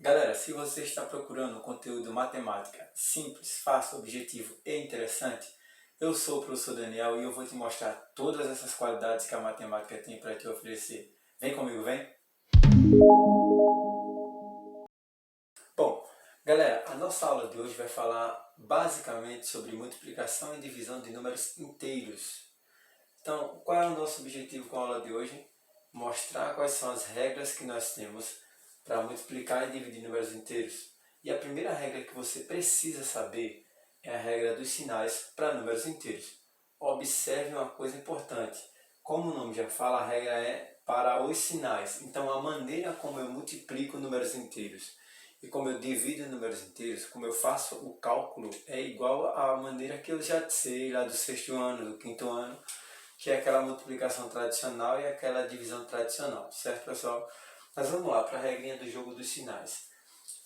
Galera, se você está procurando um conteúdo matemática simples, fácil, objetivo e interessante, eu sou o professor Daniel e eu vou te mostrar todas essas qualidades que a matemática tem para te oferecer. Vem comigo, vem! Bom, galera, a nossa aula de hoje vai falar basicamente sobre multiplicação e divisão de números inteiros. Então, qual é o nosso objetivo com a aula de hoje? Mostrar quais são as regras que nós temos para multiplicar e dividir números inteiros. E a primeira regra que você precisa saber é a regra dos sinais para números inteiros. Observe uma coisa importante. Como o nome já fala, a regra é para os sinais. Então, a maneira como eu multiplico números inteiros e como eu divido números inteiros, como eu faço o cálculo, é igual à maneira que eu já sei lá do sexto ano, do quinto ano, que é aquela multiplicação tradicional e aquela divisão tradicional, certo, pessoal? Mas vamos lá para a regrinha do jogo dos sinais.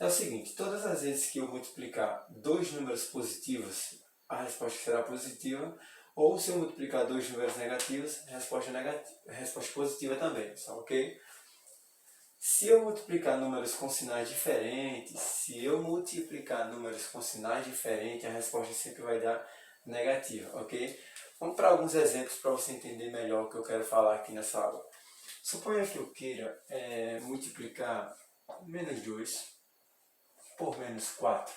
É o seguinte, todas as vezes que eu multiplicar dois números positivos, a resposta será positiva, ou se eu multiplicar dois números negativos, a resposta positiva também, pessoal, ok? Se eu multiplicar números com sinais diferentes, a resposta sempre vai dar negativa, ok? Vamos para alguns exemplos para você entender melhor o que eu quero falar aqui nessa aula. Suponha que eu queira multiplicar menos 2 por menos 4.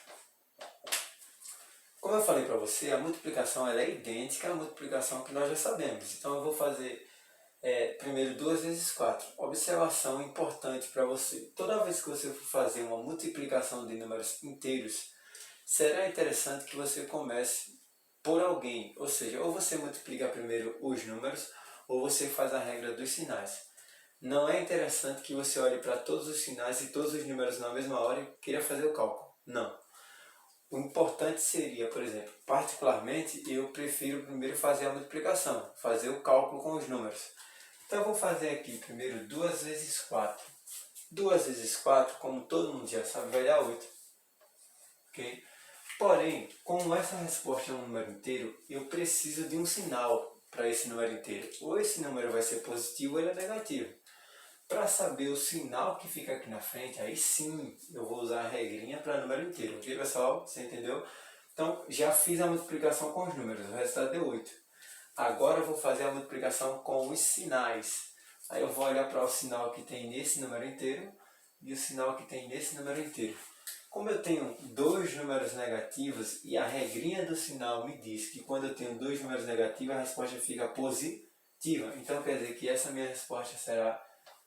Como eu falei para você, a multiplicação ela é idêntica à multiplicação que nós já sabemos. Então eu vou fazer primeiro 2 vezes 4. Observação importante para você. Toda vez que você for fazer uma multiplicação de números inteiros, será interessante que você comece por alguém. Ou seja, ou você multiplica primeiro os números, ou você faz a regra dos sinais. Não é interessante que você olhe para todos os sinais e todos os números na mesma hora e queira fazer o cálculo. Não. O importante seria, por exemplo, particularmente, eu prefiro primeiro fazer a multiplicação, fazer o cálculo com os números. Então eu vou fazer aqui primeiro 2 vezes 4. 2 vezes 4, como todo mundo já sabe, vai dar 8. Okay? Porém, como essa resposta é um número inteiro, eu preciso de um sinal para esse número inteiro. Ou esse número vai ser positivo ou ele é negativo. Para saber o sinal que fica aqui na frente, aí sim eu vou usar a regrinha para número inteiro. Ok, pessoal? Você entendeu? Então, já fiz a multiplicação com os números, o resultado deu 8. Agora eu vou fazer a multiplicação com os sinais. Aí eu vou olhar para o sinal que tem nesse número inteiro e o sinal que tem nesse número inteiro. Como eu tenho dois números negativos e a regrinha do sinal me diz que quando eu tenho dois números negativos a resposta fica positiva. Então quer dizer que essa minha resposta será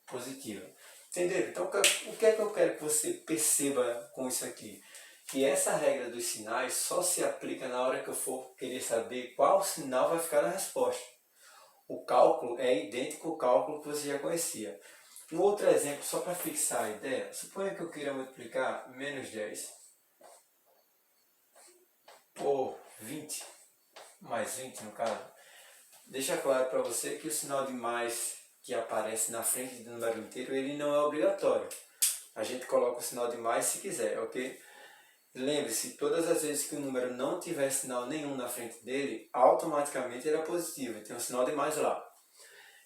positiva. Entenderam? Então o que é que eu quero que você perceba com isso aqui? Que essa regra dos sinais só se aplica na hora que eu for querer saber qual sinal vai ficar na resposta. O cálculo é idêntico ao cálculo que você já conhecia. Um outro exemplo, só para fixar a ideia, suponha que eu queira multiplicar menos 10 por 20, mais 20 no caso. Deixa claro para você que o sinal de mais que aparece na frente do número inteiro, ele não é obrigatório. A gente coloca o sinal de mais se quiser, ok? Lembre-se, todas as vezes que o número não tiver sinal nenhum na frente dele, automaticamente ele é positivo, tem um sinal de mais lá.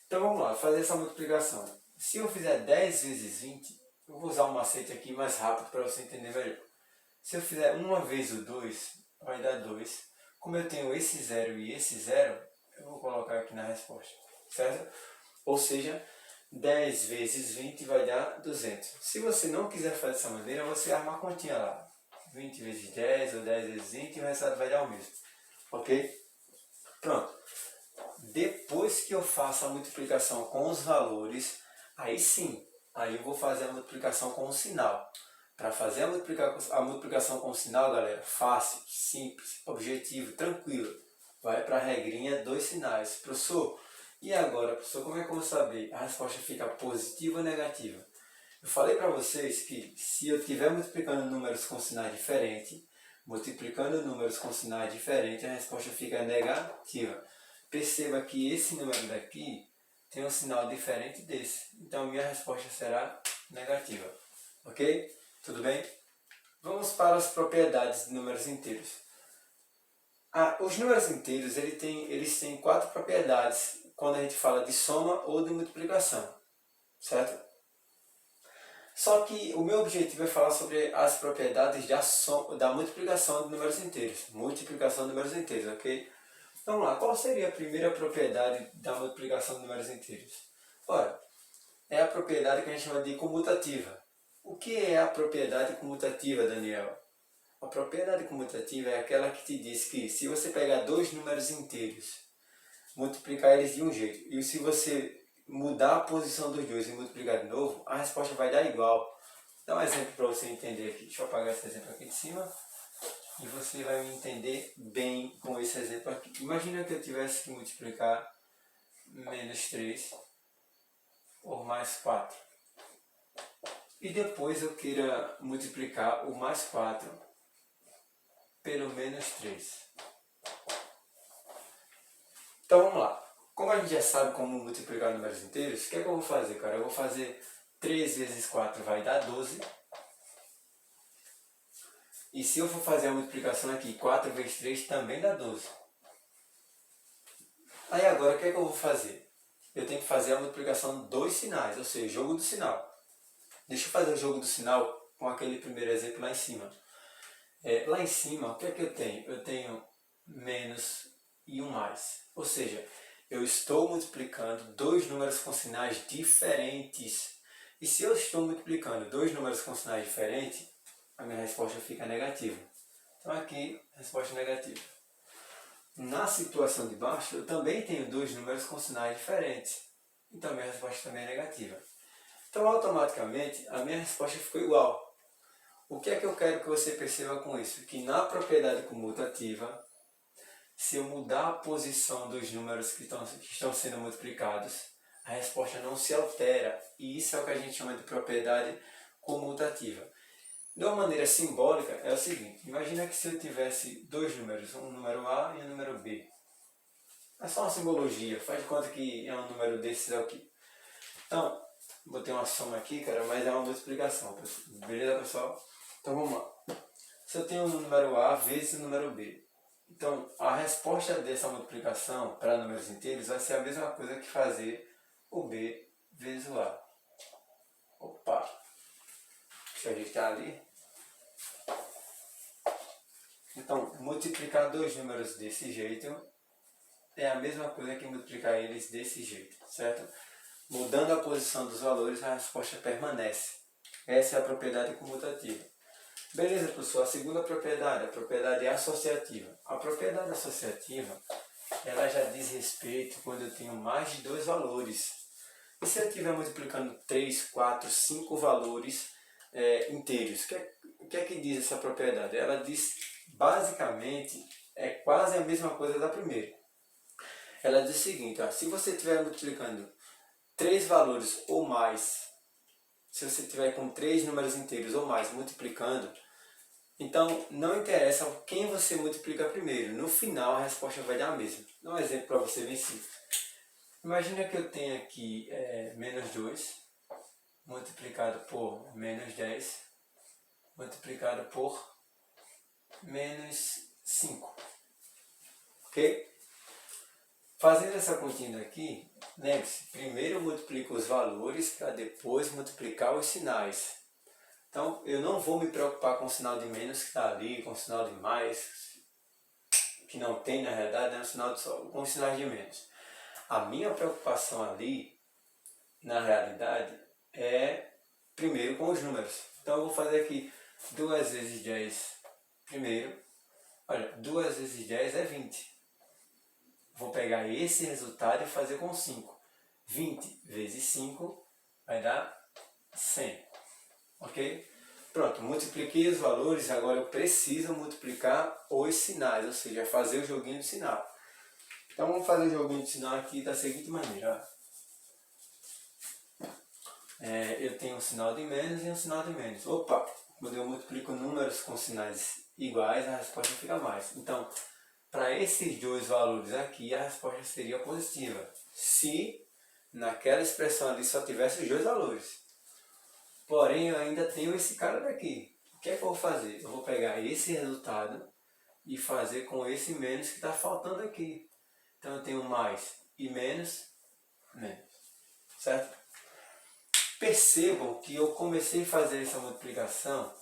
Então vamos lá, fazer essa multiplicação. Se eu fizer 10 vezes 20, eu vou usar um macete aqui mais rápido para você entender melhor. Se eu fizer 1 vezes o 2, vai dar 2. Como eu tenho esse 0 e esse 0, eu vou colocar aqui na resposta, certo? Ou seja, 10 vezes 20 vai dar 200. Se você não quiser fazer dessa maneira, você arma a continha lá. 20 vezes 10 ou 10 vezes 20 e o resultado vai dar o mesmo. Ok? Pronto. Depois que eu faço a multiplicação com os valores, aí sim, aí eu vou fazer a multiplicação com o sinal. Para fazer a multiplicação com o sinal, galera, fácil, simples, objetivo, tranquilo. Vai para a regrinha dos sinais. Professor, e agora, professor, como é que eu vou saber? A resposta fica positiva ou negativa? Eu falei para vocês que se eu estiver multiplicando números com sinais diferentes, a resposta fica negativa. Perceba que esse número daqui tem um sinal diferente desse. Então, minha resposta será negativa. Ok? Tudo bem? Vamos para as propriedades de números inteiros. Os números inteiros eles têm 4 propriedades quando a gente fala de soma ou de multiplicação. Certo? Só que o meu objetivo é falar sobre as propriedades da multiplicação de números inteiros. Multiplicação de números inteiros, ok? Vamos lá, qual seria a primeira propriedade da multiplicação de números inteiros? Ora, é a propriedade que a gente chama de comutativa. O que é a propriedade comutativa, Daniel? A propriedade comutativa é aquela que te diz que se você pegar dois números inteiros, multiplicar eles de um jeito, e se você mudar a posição dos dois e multiplicar de novo, a resposta vai dar igual. Dá um exemplo para você entender aqui. Deixa eu apagar esse exemplo aqui de cima. E você vai me entender bem com esse exemplo aqui. Imagina que eu tivesse que multiplicar menos 3 por mais 4. E depois eu queira multiplicar o mais 4 pelo menos 3. Então vamos lá. Como a gente já sabe como multiplicar números inteiros, o que é que eu vou fazer, cara? Eu vou fazer 3 vezes 4 vai dar 12. E se eu for fazer a multiplicação aqui, 4 vezes 3 também dá 12. Aí agora o que é que eu vou fazer? Eu tenho que fazer a multiplicação dos sinais, ou seja, jogo do sinal. Deixa eu fazer o jogo do sinal com aquele primeiro exemplo lá em cima. Lá em cima, o que é que eu tenho? Eu tenho menos e um mais. Ou seja, eu estou multiplicando dois números com sinais diferentes. E se eu estou multiplicando dois números com sinais diferentes, a minha resposta fica negativa. Então aqui, resposta negativa. Na situação de baixo, eu também tenho dois números com sinais diferentes. Então a minha resposta também é negativa. Então automaticamente a minha resposta ficou igual. O que é que eu quero que você perceba com isso? Que na propriedade comutativa, se eu mudar a posição dos números que estão sendo multiplicados, a resposta não se altera. E isso é o que a gente chama de propriedade comutativa. De uma maneira simbólica, é o seguinte. Imagina que se eu tivesse dois números, um número A e um número B. É só uma simbologia, faz de conta que é um número desses aqui. Então, botei uma soma aqui, cara, mas é uma multiplicação. Beleza, pessoal? Então vamos lá. Se eu tenho um número A vezes o número B. Então, a resposta dessa multiplicação para números inteiros vai ser a mesma coisa que fazer o B vezes o A. Opa! Deixa eu ajeitar ali. Então, multiplicar dois números desse jeito é a mesma coisa que multiplicar eles desse jeito, certo? Mudando a posição dos valores, a resposta permanece. Essa é a propriedade comutativa. Beleza, pessoal. A segunda propriedade, a propriedade associativa. A propriedade associativa, ela já diz respeito quando eu tenho mais de dois valores. E se eu estiver multiplicando 3, 4, 5 valores inteiros, o que é que diz essa propriedade? Ela diz, basicamente, é quase a mesma coisa da primeira. Ela diz o seguinte, ó, se você estiver multiplicando 3 valores ou mais, se você estiver com 3 números inteiros ou mais multiplicando, então não interessa quem você multiplica primeiro, no final a resposta vai dar a mesma. Vou dar um exemplo para você bem simples. Imagina que eu tenho aqui menos 2 multiplicado por menos 10 multiplicado por menos 5. Ok? Fazendo essa continha aqui, lembre-se, primeiro eu multiplico os valores para depois multiplicar os sinais. Então eu não vou me preocupar com o sinal de menos que está ali, com o sinal de mais, que não tem na realidade, né? Com os sinais de menos. A minha preocupação ali, na realidade, é primeiro com os números. Então eu vou fazer aqui 2 vezes 10 primeiro. Olha, 2 vezes 10 é 20. Vou pegar esse resultado e fazer com 5. 20 vezes 5 vai dar 100. Ok? Pronto, multipliquei os valores, agora eu preciso multiplicar os sinais, ou seja, fazer o joguinho de sinal. Então vamos fazer o joguinho de sinal aqui da seguinte maneira. Eu tenho um sinal de menos e um sinal de menos. Opa! Quando eu multiplico números com sinais iguais, a resposta fica mais. Então, para esses dois valores aqui, a resposta seria positiva. Se naquela expressão ali só tivesse os dois valores. Porém, eu ainda tenho esse cara daqui. O que é que eu vou fazer? Eu vou pegar esse resultado e fazer com esse menos que está faltando aqui. Então eu tenho mais e menos, menos. Certo? Percebam que eu comecei a fazer essa multiplicação.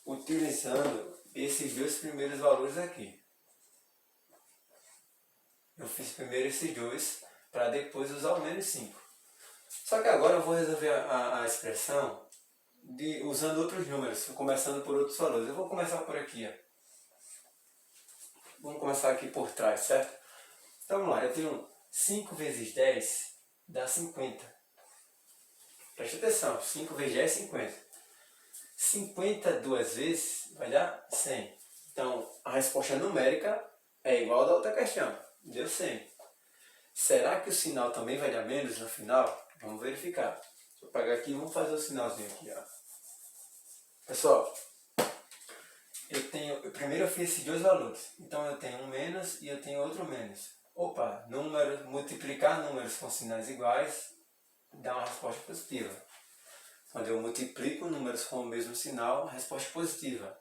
Utilizando esses dois primeiros valores aqui. Eu fiz primeiro esses dois para depois usar o menos 5. Só que agora eu vou resolver a expressão usando outros números, começando por outros valores. Eu vou começar por aqui, ó. Vamos começar aqui por trás, certo? Então vamos lá, eu tenho 5 vezes 10 dá 50. Preste atenção, 5 vezes 10 é 50. 50 duas vezes vai dar 100. Então a resposta numérica é igual à da outra questão. Deu 100. Será que o sinal também vai dar menos no final? Vamos verificar. Vou pegar aqui e vamos fazer o sinalzinho aqui, ó. Pessoal, primeiro eu fiz esses dois valores. Então eu tenho um menos e eu tenho outro menos. Opa, multiplicar números com sinais iguais dá uma resposta positiva. Quando eu multiplico números com o mesmo sinal, resposta positiva.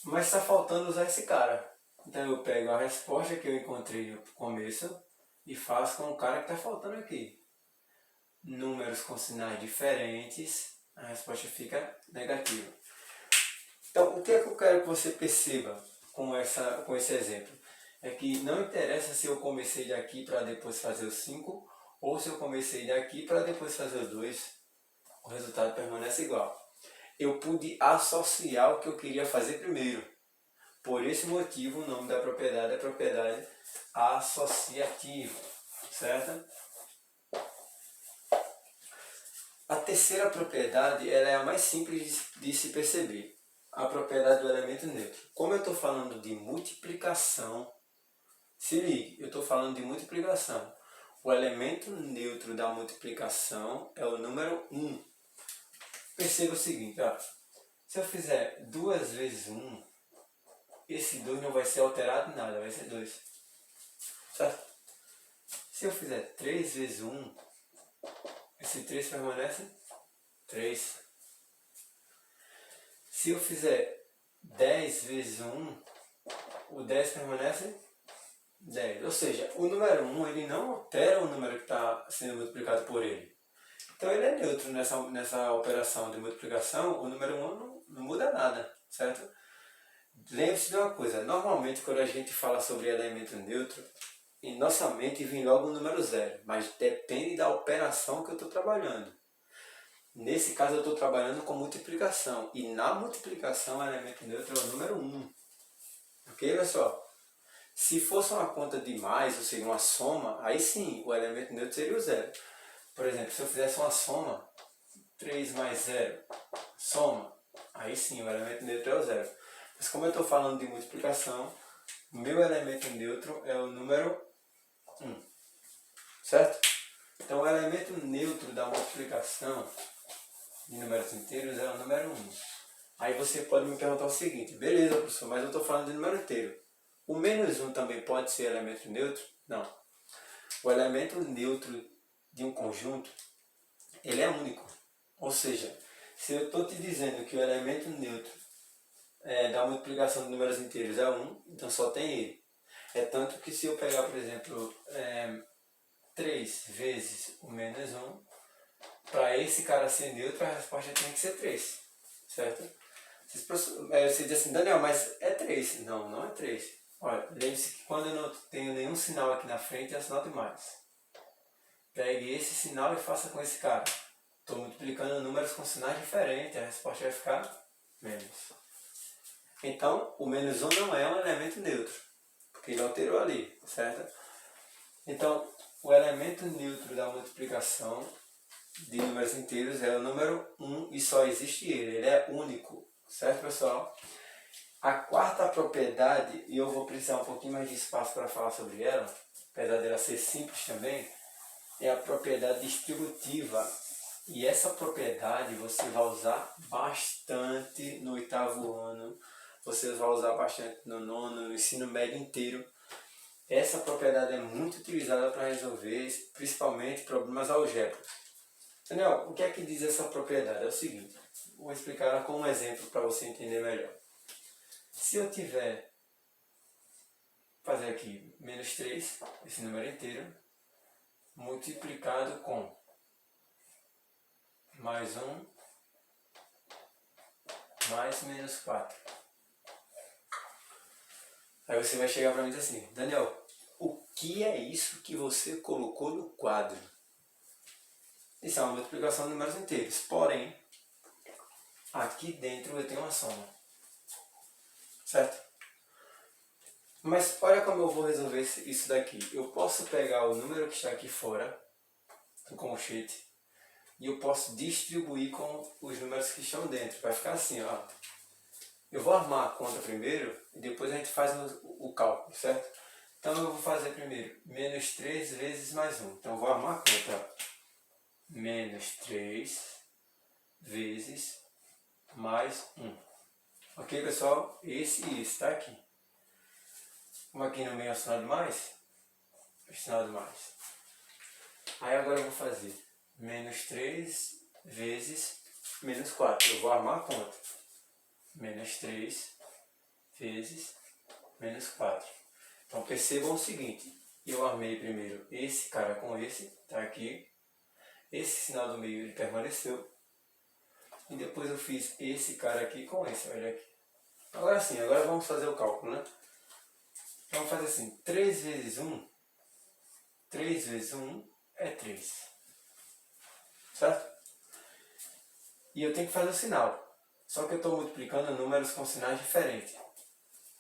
Mas está faltando usar esse cara. Então eu pego a resposta que eu encontrei no começo e faço com o cara que está faltando aqui. Números com sinais diferentes, a resposta fica negativa. Então o que é que eu quero que você perceba com esse exemplo? É que não interessa se eu comecei daqui para depois fazer o 5 ou se eu comecei daqui para depois fazer o 2, o resultado permanece igual. Eu pude associar o que eu queria fazer primeiro. Por esse motivo, o nome da propriedade é propriedade associativa, certo? A terceira propriedade ela é a mais simples de se perceber. A propriedade do elemento neutro. Como eu estou falando de multiplicação, se ligue, eu estou falando de multiplicação. O elemento neutro da multiplicação é o número 1. Perceba o seguinte, ó, se eu fizer 2 vezes 1, esse 2 não vai ser alterado em nada, vai ser 2. Certo? Se eu fizer 3 vezes 1, esse 3 permanece 3. Se eu fizer 10 vezes 1, o 10 permanece 10. Ou seja, o número 1 ele não altera o número que está sendo multiplicado por ele. Então ele é neutro nessa operação de multiplicação, o número 1 não muda nada, certo? Lembre-se de uma coisa, normalmente quando a gente fala sobre elemento neutro, em nossa mente vem logo o número 0, mas depende da operação que eu estou trabalhando. Nesse caso eu estou trabalhando com multiplicação, e na multiplicação o elemento neutro é o número 1. Ok, pessoal? Se fosse uma conta de mais, ou seja, uma soma, aí sim o elemento neutro seria o 0. Por exemplo, se eu fizesse uma soma, 3 mais 0, soma, aí sim o elemento neutro é o 0. Mas como eu estou falando de multiplicação, o meu elemento neutro é o número 1. Certo? Então o elemento neutro da multiplicação de números inteiros é o número 1. Aí você pode me perguntar o seguinte, beleza professor, mas eu estou falando de número inteiro. O menos 1 também pode ser elemento neutro? Não. O elemento neutro de um conjunto, ele é único. Ou seja, se eu estou te dizendo que o elemento neutro da multiplicação de números inteiros é 1, então só tem ele. É tanto que se eu pegar, por exemplo, 3 vezes o menos 1, para esse cara ser neutro, a resposta tem que ser 3. Certo? Você diz assim, Daniel, mas é 3. Não, não é 3. Olha, lembre-se que quando eu não tenho nenhum sinal aqui na frente, é sinal de mais. Pegue esse sinal e faça com esse cara. Estou multiplicando números com sinais diferentes, a resposta vai ficar menos. Então, o menos 1 não é um elemento neutro, porque ele alterou ali, certo? Então, o elemento neutro da multiplicação de números inteiros é o número 1 e só existe ele é único, certo pessoal? A quarta propriedade, e eu vou precisar um pouquinho mais de espaço para falar sobre ela, apesar dela ser simples também, é a propriedade distributiva. E essa propriedade você vai usar bastante no 8º ano, você vai usar bastante no 9º, no ensino médio inteiro. Essa propriedade é muito utilizada para resolver, principalmente, problemas algébricos. Daniel, o que é que diz essa propriedade? É o seguinte, vou explicar ela com um exemplo para você entender melhor. Se eu tiver fazer aqui menos 3, esse número inteiro, multiplicado com mais 1, mais menos 4. Aí você vai chegar para mim e dizer assim, Daniel, o que é isso que você colocou no quadro? Isso é uma multiplicação de números inteiros, porém, aqui dentro eu tenho uma soma, certo? Mas olha como eu vou resolver isso daqui. Eu posso pegar o número que está aqui fora, do colchete, e eu posso distribuir com os números que estão dentro. Vai ficar assim, ó. Eu vou armar a conta primeiro e depois a gente faz o cálculo, certo? Então eu vou fazer primeiro menos 3 vezes mais 1. Então eu vou armar a conta. Menos 3 vezes mais 1. Ok, pessoal? Esse e esse está aqui. Como aqui no meio é o sinal de mais, o sinal de mais. Aí agora eu vou fazer menos 3 vezes menos 4. Eu vou armar a conta. Menos 3 vezes menos 4. Então percebam o seguinte, eu armei primeiro esse cara com esse, tá aqui. Esse sinal do meio ele permaneceu. E depois eu fiz esse cara aqui com esse, olha aqui. Agora sim, agora vamos fazer o cálculo, né? Então vamos fazer assim, 3 vezes 1, 3 vezes 1 é 3. Certo? E eu tenho que fazer o sinal. Só que eu estou multiplicando números com sinais diferentes.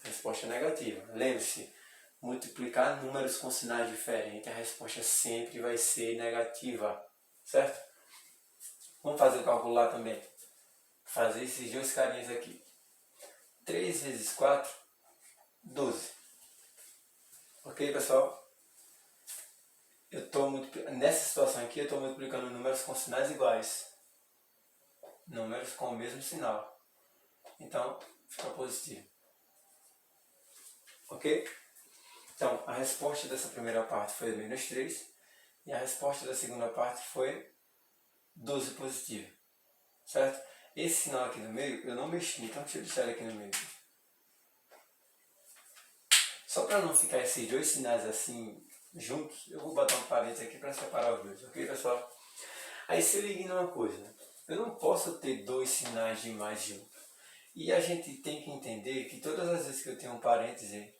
Resposta negativa. Lembre-se, multiplicar números com sinais diferentes, a resposta sempre vai ser negativa. Certo? Vamos fazer o cálculo lá também. Fazer esses dois carinhas aqui. 3 vezes 4, 12. Ok, pessoal? Nessa situação aqui, eu estou multiplicando números com sinais iguais. Números com o mesmo sinal. Então, fica positivo. Ok? Então, a resposta dessa primeira parte foi menos 3. E a resposta da segunda parte foi 12 positivo. Certo? Esse sinal aqui no meio, eu não mexi. Então, deixa eu deixar ele aqui no meio. Só para não ficar esses dois sinais assim juntos, eu vou botar um parênteses aqui para separar os dois. Ok, pessoal? Aí se ligue numa coisa. Eu não posso ter dois sinais de mais juntos. E a gente tem que entender que todas as vezes que eu tenho um parêntese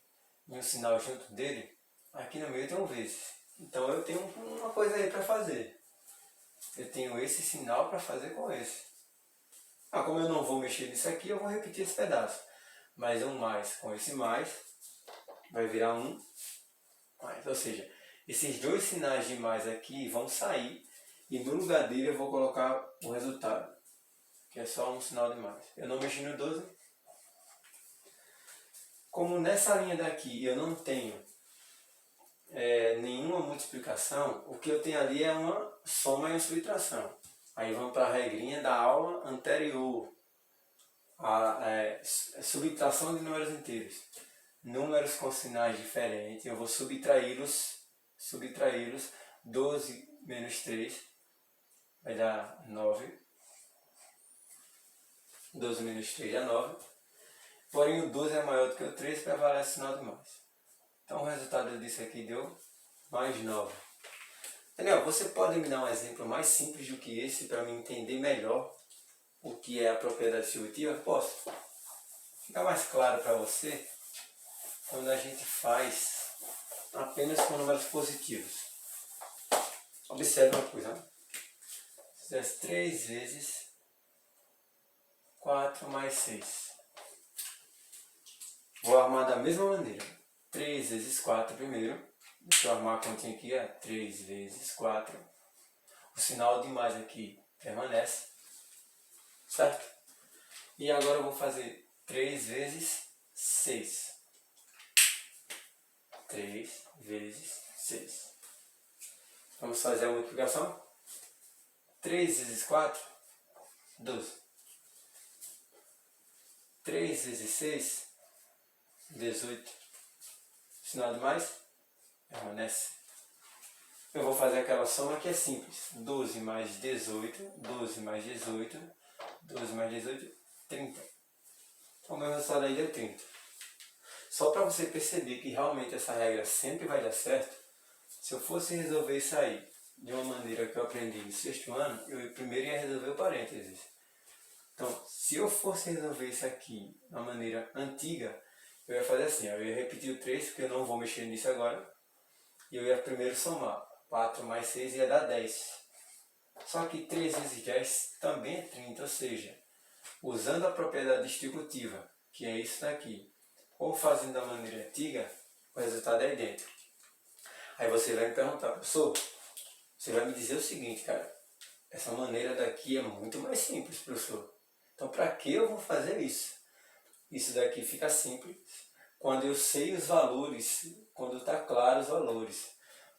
e um sinal junto dele, aqui no meio tem um vezes. Então eu tenho uma coisa aí para fazer. Eu tenho esse sinal para fazer com esse. Como eu não vou mexer nisso aqui, eu vou repetir esse pedaço. Mas um mais com esse mais vai virar um mais. Ou seja, esses dois sinais de mais aqui vão sair e no lugar dele eu vou colocar o resultado, que é só um sinal de mais. Eu não mexi no 12. Como nessa linha daqui eu não tenho nenhuma multiplicação, o que eu tenho ali é uma soma e uma subtração. Aí vamos para a regrinha da aula anterior. A subtração de números inteiros. Números com sinais diferentes, eu vou subtraí-los. 12 menos 3 vai dar 9. 12 menos 3 dá 9. Porém o 12 é maior do que o 3, prevalece o sinal de mais. Então o resultado disso aqui deu mais 9. Daniel, você pode me dar um exemplo mais simples do que esse para me entender melhor o que é a propriedade distributiva? Posso? Fica mais claro para você quando a gente faz apenas com números positivos. Observe uma coisa. Se fizesse 3 vezes 4 mais 6. Vou armar da mesma maneira. 3 vezes 4 primeiro. Deixa eu armar a continha aqui. 3 vezes 4. O sinal de mais aqui permanece. Certo? E agora eu vou fazer 3 vezes 6. 3 vezes 6. Vamos fazer a multiplicação? 3 vezes 4, 12. 3 vezes 6, 18. Sinal de mais? Permanece. Eu vou fazer aquela soma que é simples. 12 mais 18, 12 mais 18, 12 mais 18, 30. Então o meu resultado aí deu 30. Só para você perceber que realmente essa regra sempre vai dar certo, se eu fosse resolver isso aí de uma maneira que eu aprendi no sexto ano, eu primeiro ia resolver o parênteses. Então, se eu fosse resolver isso aqui de uma maneira antiga, eu ia fazer assim, eu ia repetir o 3, porque eu não vou mexer nisso agora, e eu ia primeiro somar. 4 mais 6 ia dar 10. Só que 3 vezes 10 também é 30, ou seja, usando a propriedade distributiva, que é isso daqui, ou fazendo da maneira antiga, o resultado é idêntico. Aí você vai me perguntar, professor, você vai me dizer o seguinte, cara, essa maneira daqui é muito mais simples, professor. Então, para que eu vou fazer isso? Isso daqui fica simples quando eu sei os valores, quando está claro os valores.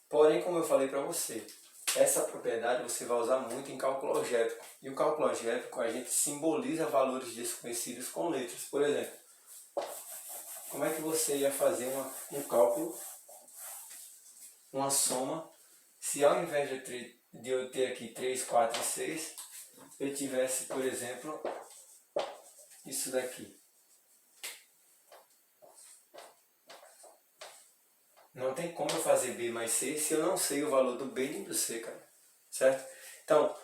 Porém, como eu falei para você, essa propriedade você vai usar muito em cálculo algébrico. E o cálculo algébrico a gente simboliza valores desconhecidos com letras. Por exemplo, como é que você ia fazer um cálculo, uma soma, se ao invés de eu ter aqui 3, 4 e 6, eu tivesse, por exemplo, isso daqui. Não tem como eu fazer B mais C se eu não sei o valor do B nem do C, cara. Certo? Então,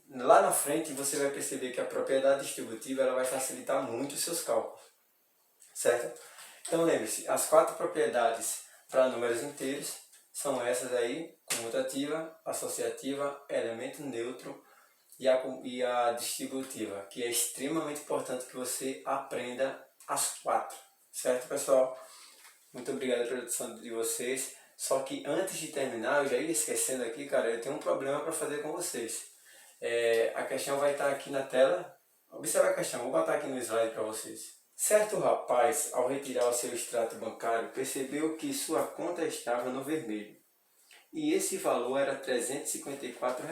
lá na frente você vai perceber que a propriedade distributiva ela vai facilitar muito os seus cálculos. Certo? Então lembre-se, as 4 propriedades para números inteiros são essas aí, comutativa, associativa, elemento neutro e a distributiva, que é extremamente importante que você aprenda as 4. Certo, pessoal? Muito obrigado pela atenção de vocês. Só que antes de terminar, eu já ia esquecendo aqui, cara, eu tenho um problema para fazer com vocês. A questão vai estar aqui na tela. Observe a questão, vou botar aqui no slide para vocês. Certo rapaz, ao retirar o seu extrato bancário, percebeu que sua conta estava no vermelho. E esse valor era R$ 354.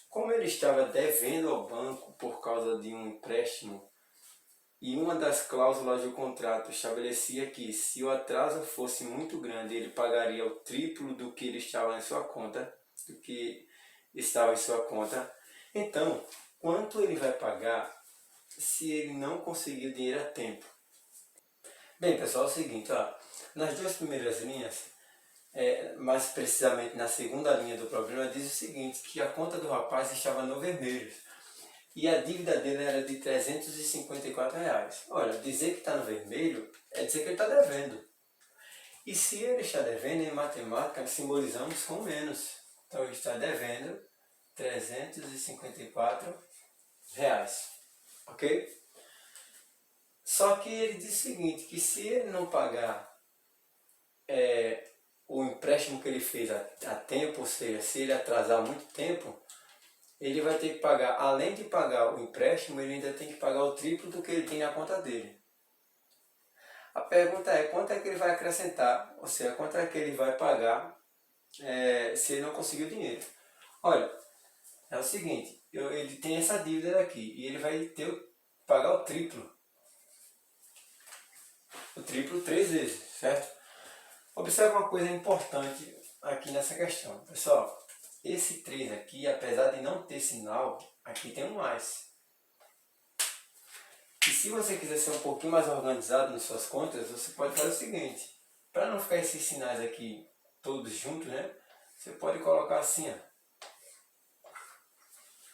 Como ele estava devendo ao banco por causa de um empréstimo, e uma das cláusulas do contrato estabelecia que, se o atraso fosse muito grande, ele pagaria o triplo do que ele estava em sua conta, do que estava em sua conta. Então, quanto ele vai pagar se ele não conseguir o dinheiro a tempo? Bem, pessoal, é o seguinte, ó, nas 2 primeiras linhas, mais precisamente na segunda linha do problema, diz o seguinte, que a conta do rapaz estava no vermelho. E a dívida dele era de R$ 354. Olha, dizer que está no vermelho é dizer que ele está devendo. E se ele está devendo, em matemática, simbolizamos com menos. Então ele está devendo R$ 354. Ok? Só que ele diz o seguinte, que se ele não pagar o empréstimo que ele fez a tempo, ou seja, se ele atrasar muito tempo, ele vai ter que pagar, além de pagar o empréstimo, ele ainda tem que pagar o triplo do que ele tem na conta dele. A pergunta é, quanto é que ele vai acrescentar, ou seja, quanto é que ele vai pagar se ele não conseguir o dinheiro? Olha, é o seguinte, ele tem essa dívida daqui e ele vai ter que pagar o triplo. O triplo 3 vezes, certo? Observe uma coisa importante aqui nessa questão. Pessoal, esse 3 aqui, apesar de não ter sinal, aqui tem um mais. E se você quiser ser um pouquinho mais organizado nas suas contas, você pode fazer o seguinte. Para não ficar esses sinais aqui todos juntos, né? Você pode colocar assim, ó.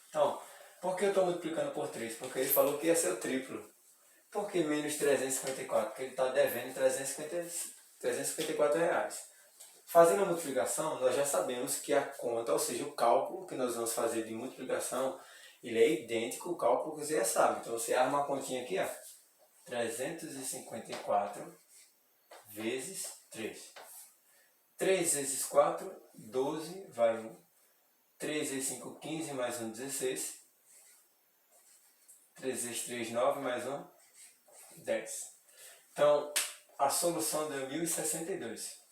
Então, por que eu estou multiplicando por 3? Porque ele falou que ia ser o triplo. Por que menos 354? Porque ele está devendo 354 reais. Fazendo a multiplicação, nós já sabemos que a conta, ou seja, o cálculo que nós vamos fazer de multiplicação, ele é idêntico ao cálculo que você já sabe. Então você arma uma continha aqui, ó. 354 vezes 3. 3 vezes 4, 12, vai 1. 3 vezes 5, 15, mais 1, 16. 3 vezes 3, 9, mais 1, 10. Então, a solução deu 1062.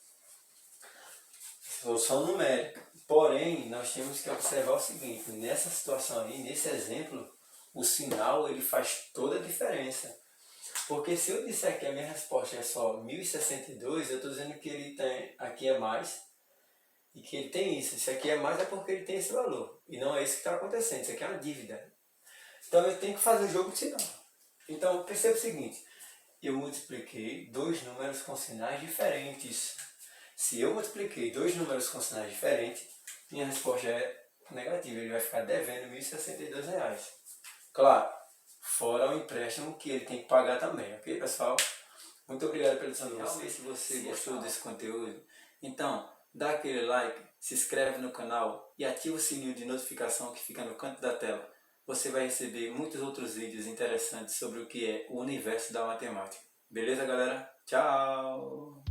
Solução numérica. Porém, nós temos que observar o seguinte, nessa situação aí, nesse exemplo, o sinal ele faz toda a diferença. Porque se eu disser que a minha resposta é só 1062, eu estou dizendo que ele tem, aqui é mais, e que ele tem isso. Se aqui é mais é porque ele tem esse valor. E não é isso que está acontecendo, isso aqui é uma dívida. Então eu tenho que fazer o jogo de sinal. Então perceba o seguinte, eu multipliquei dois números com sinais diferentes. Se eu multipliquei dois números com sinais diferentes, minha resposta é negativa. Ele vai ficar devendo R$ 1.062. Claro, fora o empréstimo que ele tem que pagar também, ok, pessoal? Muito obrigado pela atenção de vocês. Se você gostou desse conteúdo, então dá aquele like, se inscreve no canal e ativa o sininho de notificação que fica no canto da tela. Você vai receber muitos outros vídeos interessantes sobre o que é o universo da matemática. Beleza, galera? Tchau!